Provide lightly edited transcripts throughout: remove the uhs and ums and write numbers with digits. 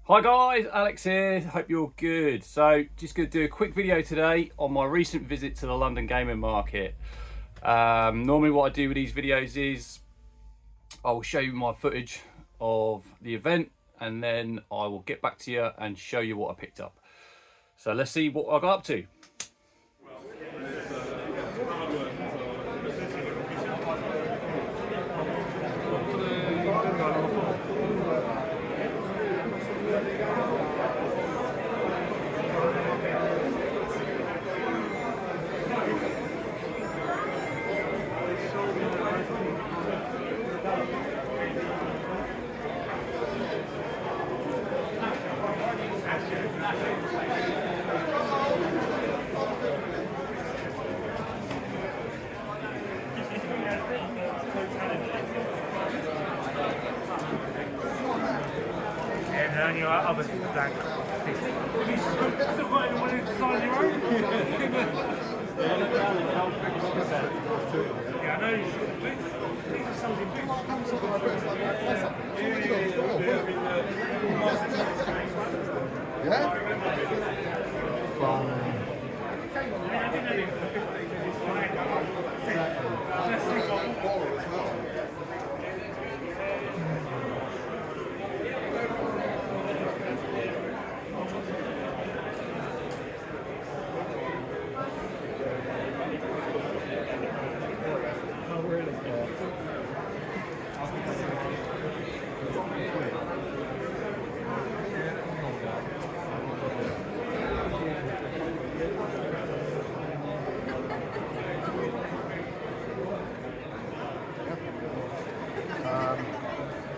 Hi guys, Alex here, hope you're good. So just going to do a quick video today on my recent visit to the London gaming market. Normally what I do with these videos is I will show you my footage of the event and then I will get back to you and show you what I picked up. So let's see what I got up to. And on your other blank. Have you still got anyone who designed your own? Yeah, I know these are something big.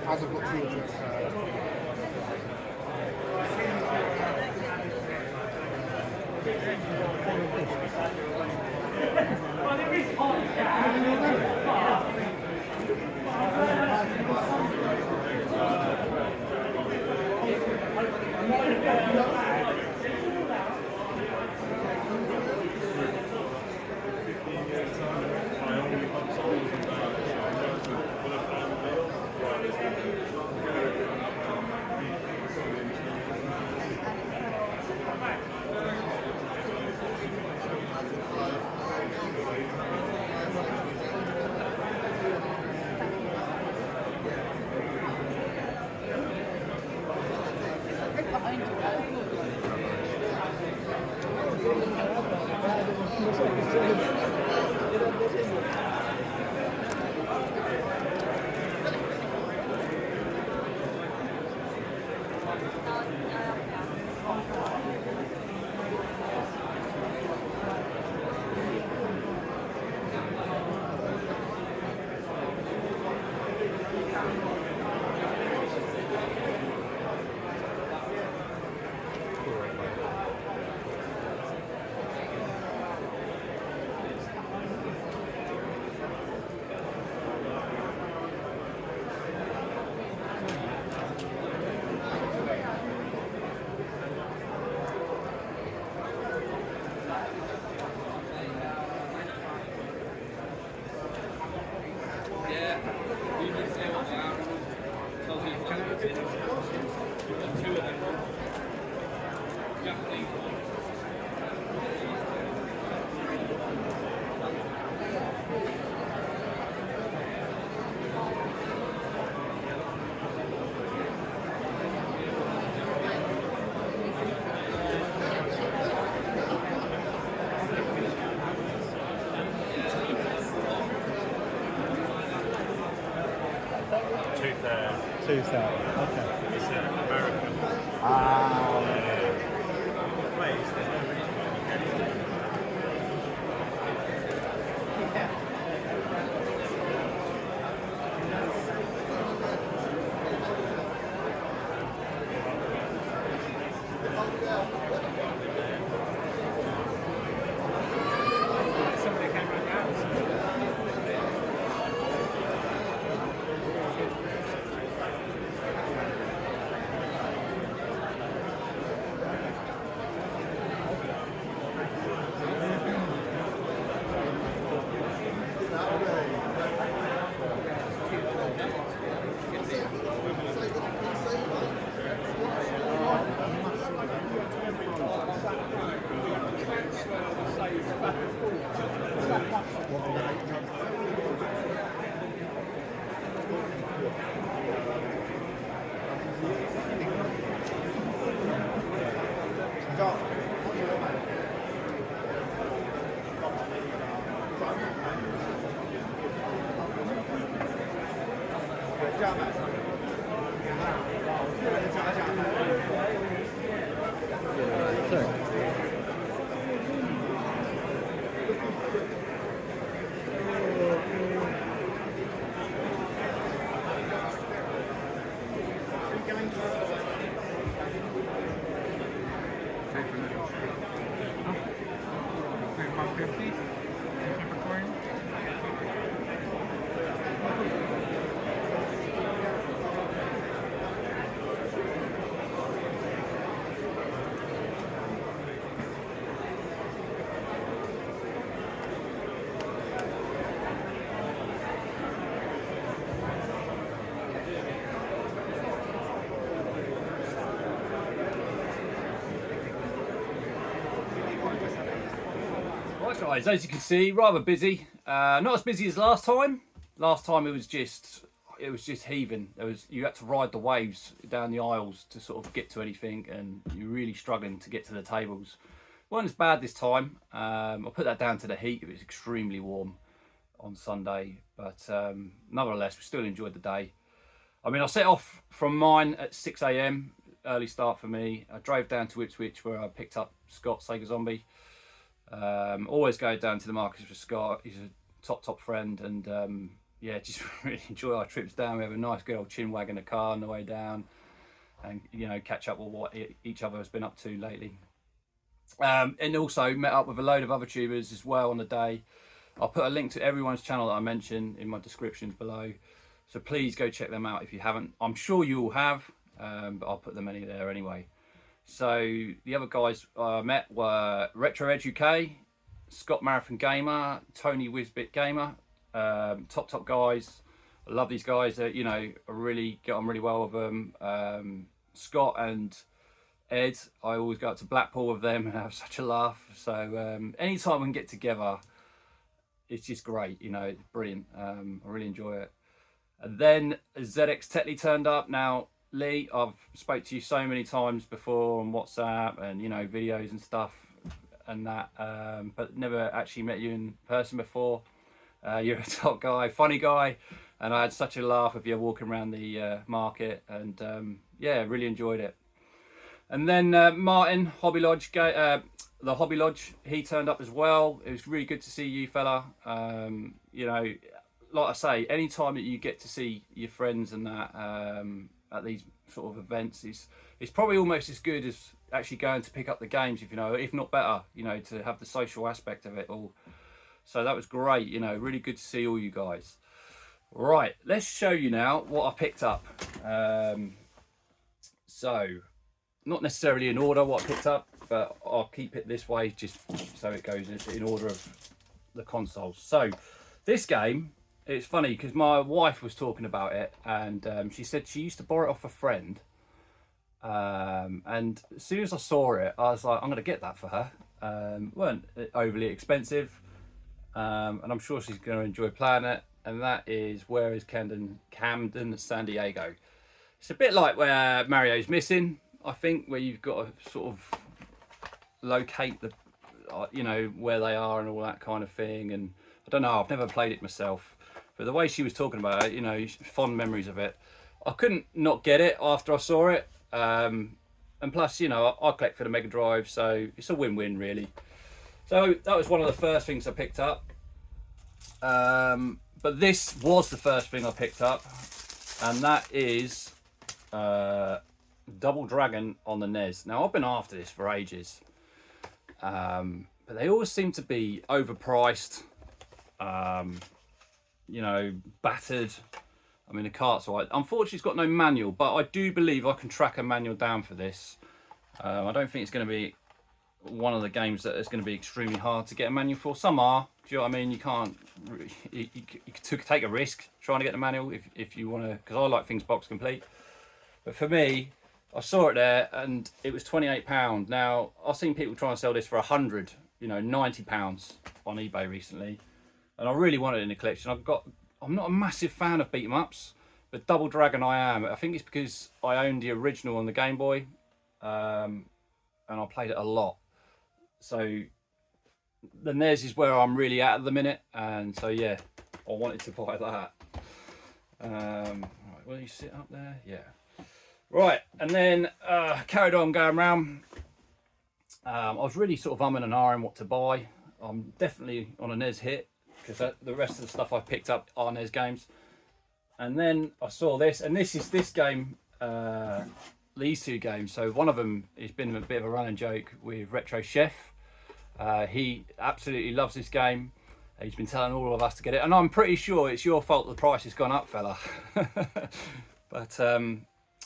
As I've got two of this, Okay. It's American. Wait, is there no reason Right guys, as you can see, rather busy. Not as busy as last time. Last time it was just heaving. You had to ride the waves down the aisles to sort of get to anything, and you're really struggling to get to the tables. Wasn't as bad this time. I put that down to the heat. It was extremely warm on Sunday, but nonetheless, we still enjoyed the day. I mean, I set off from mine at 6 AM, early start for me. I drove down to Ipswich where I picked up Scott, Sega Zombie. Always go down to the markets with Scott. He's a top friend, and yeah, just really enjoy our trips down. We have a nice good old chin wag in the car on the way down, and catch up with what each other has been up to lately. And also met up with a load of other tubers as well on the day. I'll put a link to everyone's channel that I mentioned in my descriptions below, so please go check them out if you haven't. I'm sure you all have, but I'll put them in there anyway. So the other guys I met were Retro Edge UK, Scott Marathon Gamer, Tony Wizbit Gamer, top guys. I love these guys. I really get on really well with them. Scott and Ed, I always go up to Blackpool with them and have such a laugh. So anytime we can get together, it's just great. It's brilliant. I really enjoy it. And then ZX Tetlee turned up. Now, Lee, I've spoke to you so many times before on WhatsApp and videos and stuff and that, but never actually met you in person before. You're a top guy, funny guy, and I had such a laugh with you walking around the market, and yeah, really enjoyed it. And then Martin, Hobby Lodge, the Hobby Lodge, he turned up as well. It was really good to see you, fella. Like I say, anytime that you get to see your friends and that at these sort of events, it's probably almost as good as actually going to pick up the games, if not better, to have the social aspect of it all. So that was great, really good to see all you guys. Right, let's show you now what I picked up. So, not necessarily in order what I picked up, but I'll keep it this way just so it goes in order of the consoles. So, this game, it's funny because my wife was talking about it, and she said she used to borrow it off a friend. And as soon as I saw it, I was like, I'm going to get that for her. Weren't overly expensive, and I'm sure she's going to enjoy playing it. And that is Where is Camden, San Diego. It's a bit like where Mario's Missing, I think, where you've got to sort of locate the, where they are and all that kind of thing. And I don't know, I've never played it myself. But the way she was talking about it, fond memories of it. I couldn't not get it after I saw it. And plus, I collect for the Mega Drive, so it's a win-win, really. So that was one of the first things I picked up. But this was the first thing I picked up, and that is Double Dragon on the NES. Now, I've been after this for ages, but they always seem to be overpriced. Battered. I mean, the cart's all right. Unfortunately, it's got no manual, but I do believe I can track a manual down for this. I don't think it's going to be one of the games that is going to be extremely hard to get a manual for. Some are. Do you know what I mean? You can't. You could take a risk trying to get the manual if you want to, because I like things box complete. But for me, I saw it there and it was £28. Now, I've seen people try and sell this for £100, £90 on eBay recently. And I really want it in the collection. I'm not a massive fan of beat 'em ups, but Double Dragon I am. I think it's because I owned the original on the Game Boy. and I played it a lot. So the NES is where I'm really at the minute, and so yeah, I wanted to buy that. Right, will you sit up there? Yeah. Right, and then carried on going around. I was really sort of umming and ahhing what to buy. I'm definitely on a NES hit, because the rest of the stuff I've picked up are NES games. And then I saw this, and this is this game, these two games. So one of them has been a bit of a running joke with Retro Chef. He absolutely loves this game. He's been telling all of us to get it, and I'm pretty sure it's your fault the price has gone up, fella. But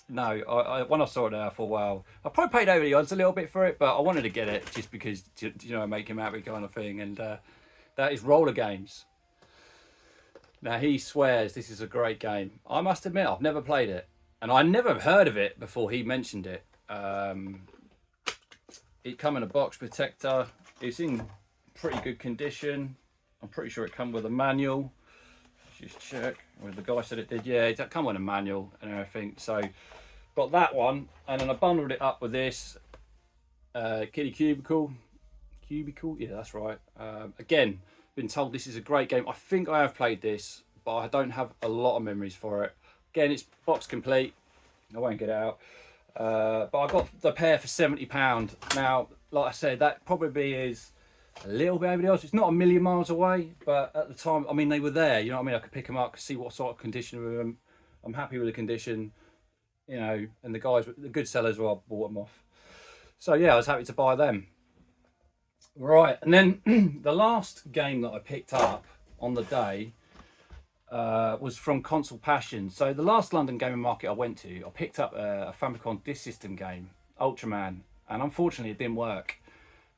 no, when I saw it there, I thought, well, I probably paid over the odds a little bit for it, but I wanted to get it just because, you know, make him happy kind of thing. And that is Roller Games. Now, he swears this is a great game. I must admit, I've never played it, and I never heard of it before he mentioned it. It come in a box protector. It's in pretty good condition. I'm pretty sure it come with a manual. Just check. Well, the guy said it did. Yeah, it come with a manual and everything. So got that one, and then I bundled it up with this Kitty Cubicle. Yeah, that's right. Again, been told this is a great game. I think I have played this, but I don't have a lot of memories for it. Again, it's box complete. I won't get it out. But I got the pair for £70. Now, like I said, that probably is a little bit over the odds. It's not a million miles away, but at the time, I mean, they were there. You know what I mean? I could pick them up, see what sort of condition with them. I'm happy with the condition, you know. And the guys, the good sellers, were I bought them off. So yeah, I was happy to buy them. Right, and then the last game that I picked up on the day was from Console Passion. So the last London gaming market I went to, I picked up a Famicom Disk System game, Ultraman, and unfortunately it didn't work.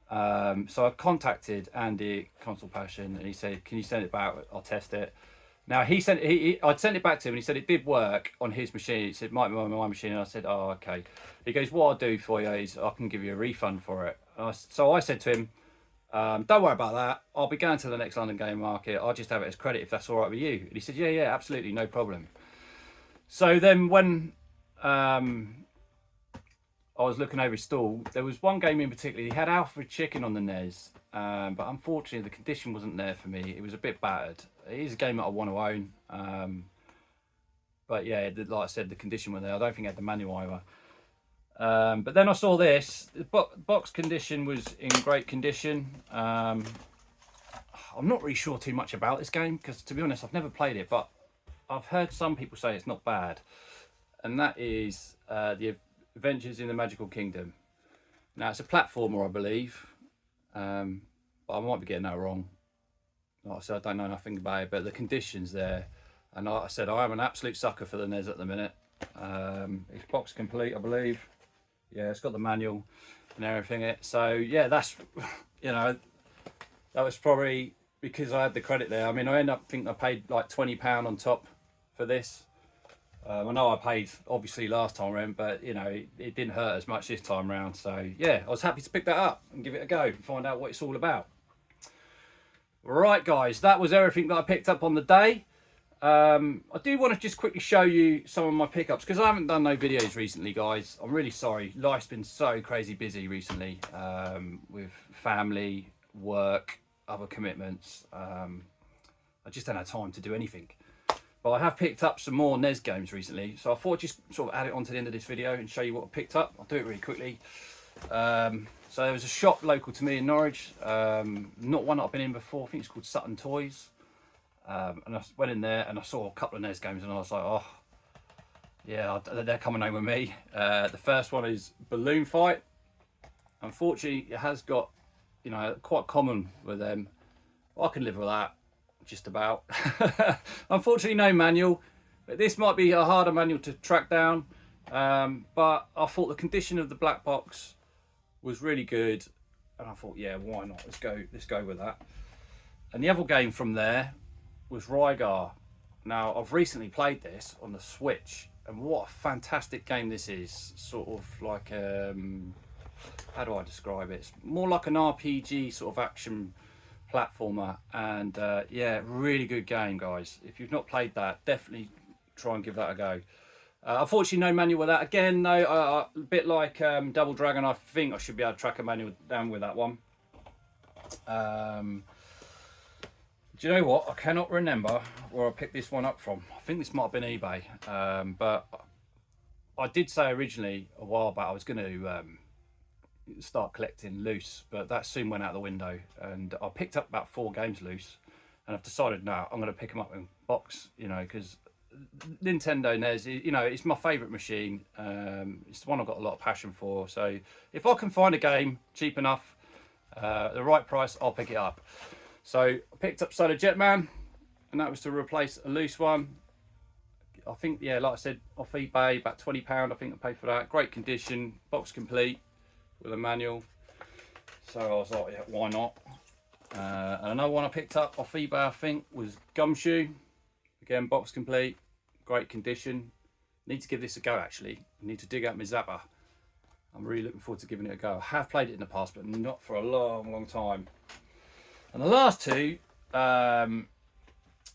So I contacted Andy Console Passion, and he said, "Can you send it back? I'll test it." Now I'd sent it back to him, and he said it did work on his machine. He said, "Might be on my machine," and I said, "Oh, okay." He goes, "What I'll do for you is I can give you a refund for it." So I said to him, "Don't worry about that. I'll be going to the next London game market. I'll just have it as credit if that's all right with you." And he said, "Yeah, absolutely, no problem." So then when I was looking over his stall, there was one game in particular. He had Alfred Chicken on the NES, but unfortunately the condition wasn't there for me. It was a bit battered. It is a game that I want to own, but yeah, like I said, the condition was there. I don't think it had the manual either. But then I saw this. The box condition was in great condition. I'm not really sure too much about this game because, to be honest, I've never played it, but I've heard some people say it's not bad. And that is the Adventures in the Magical Kingdom. Now, it's a platformer, I believe, but I might be getting that wrong. Like I said, I don't know nothing about it, but the condition's there. And like I said, I am an absolute sucker for the NES at the minute. It's box complete, I believe. Yeah, it's got the manual and everything. So yeah, that's, you know, that was probably because I had the credit there. I mean, I think I paid like £20 on top for this. I know I paid obviously last time around, but you know, it didn't hurt as much this time round. So yeah, I was happy to pick that up and give it a go and find out what it's all about. Right, guys, that was everything that I picked up on the day. I do want to just quickly show you some of my pickups because I haven't done no videos recently, guys. I'm really sorry. Life's been so crazy busy recently, with family, work, other commitments. I just don't have time to do anything. But I have picked up some more NES games recently, so I thought I'd just sort of add it on to the end of this video and show you what I picked up. I'll do it really quickly. So there was a shop local to me in Norwich, not one that I've been in before. I think it's called Sutton Toys. And I went in there and I saw a couple of NES games and I was like, oh, yeah, they're coming home with me. The first one is Balloon Fight. Unfortunately, it has got, you know, quite common with them. I can live with that, just about. Unfortunately, no manual. But this might be a harder manual to track down. But I thought the condition of the black box was really good. And I thought, yeah, why not? Let's go with that. And the other game from there was Rygar. Now, I've recently played this on the Switch, and what a fantastic game this is. Sort of like, how do I describe it? It's more like an RPG sort of action platformer, and yeah, really good game, guys. If you've not played that, definitely try and give that a go. Unfortunately, no manual with that. Again, no, a bit like Double Dragon, I think I should be able to track a manual down with that one. Do you know what? I cannot remember where I picked this one up from. I think this might have been eBay. But I did say originally a while back I was going to start collecting loose, but that soon went out the window. And I picked up about 4 games loose, and I've decided now I'm going to pick them up in box, you know, because Nintendo NES, you know, it's my favourite machine. It's the one I've got a lot of passion for. So if I can find a game cheap enough, the right price, I'll pick it up. So I picked up Solar Jetman, and that was to replace a loose one. I think, yeah, like I said, off eBay, about £20 I think I paid for that. Great condition, box complete with a manual. So I was like, yeah, why not? And another one I picked up off eBay I think was Gumshoe. Again, box complete, great condition. Need to give this a go actually. I need to dig out my Zapper. I'm really looking forward to giving it a go. I have played it in the past, but not for a long time. And the last two, I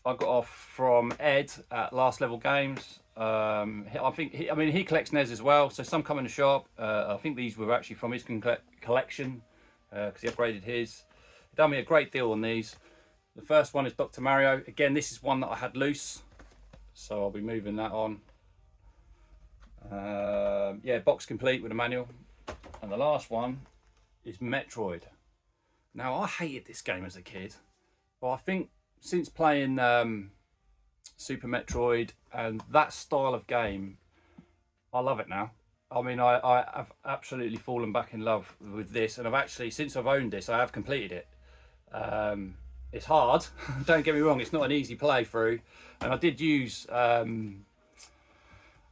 got off from Ed at Last Level Games. I think, he collects NES as well, so some come in the shop. I think these were actually from his collection, because he upgraded his. He done me a great deal on these. The first one is Dr. Mario. Again, this is one that I had loose, so I'll be moving that on. Yeah, box complete with a manual. And the last one is Metroid. Now, I hated this game as a kid, but I think since playing Super Metroid and that style of game, I love it now. I mean, I have absolutely fallen back in love with this, and I've actually, since I've owned this, I have completed it. It's hard, don't get me wrong, it's not an easy playthrough, and I did use, I don't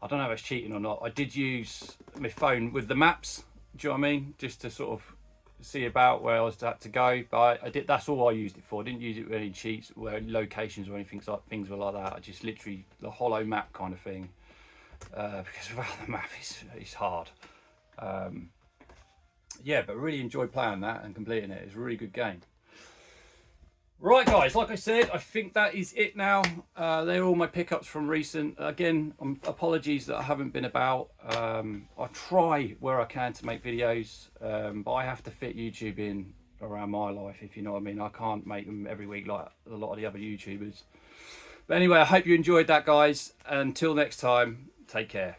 know if it's cheating or not, I did use my phone with the maps, do you know what I mean, just to sort of see about where I was had to go, but I did, that's all I used it for. I didn't use it with any cheats, where locations or anything, like things were like that. I just literally, the hollow map kind of thing, because without the map it's hard. Yeah, but really enjoyed playing that and completing it. It's a really good game. Right guys, like I said, I think that is it now. They're all my pickups from recent. Again, apologies that I haven't been about. I try where I can to make videos, but I have to fit YouTube in around my life, if you know what I mean. I can't make them every week like a lot of the other YouTubers. But anyway, I hope you enjoyed that, guys. Until next time, take care.